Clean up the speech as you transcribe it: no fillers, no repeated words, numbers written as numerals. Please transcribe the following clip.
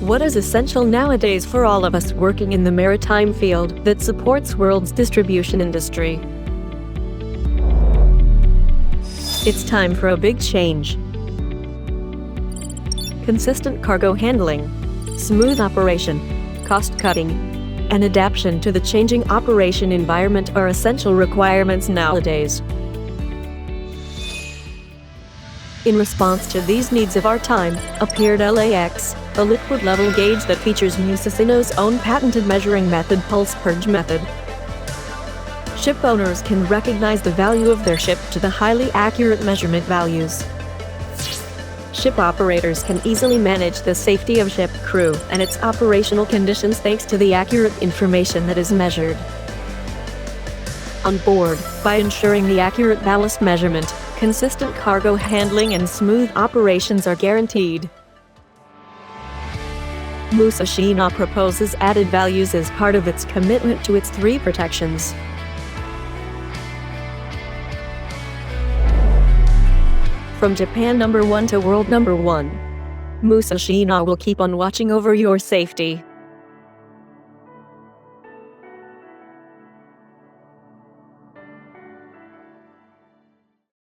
What is essential nowadays for all of us working in the maritime field that supports world's distribution industry? It's time for a big change. Consistent cargo handling, smooth operation, cost-cutting, and adaptation to the changing operation environment are essential requirements nowadays. In response to these needs of our time, appeared LAX, a liquid-level gauge that features Musasino's own patented measuring method, pulse-purge method. Ship owners can recognize the value of their ship to the highly accurate measurement values. Ship operators can easily manage the safety of ship crew and its operational conditions thanks to the accurate information that is measured on board. By ensuring the accurate ballast measurement, consistent cargo handling and smooth operations are guaranteed. Musasino proposes added values as part of its commitment to its 3 protections. From Japan #1 to world #1, Musasino will keep on watching over your safety.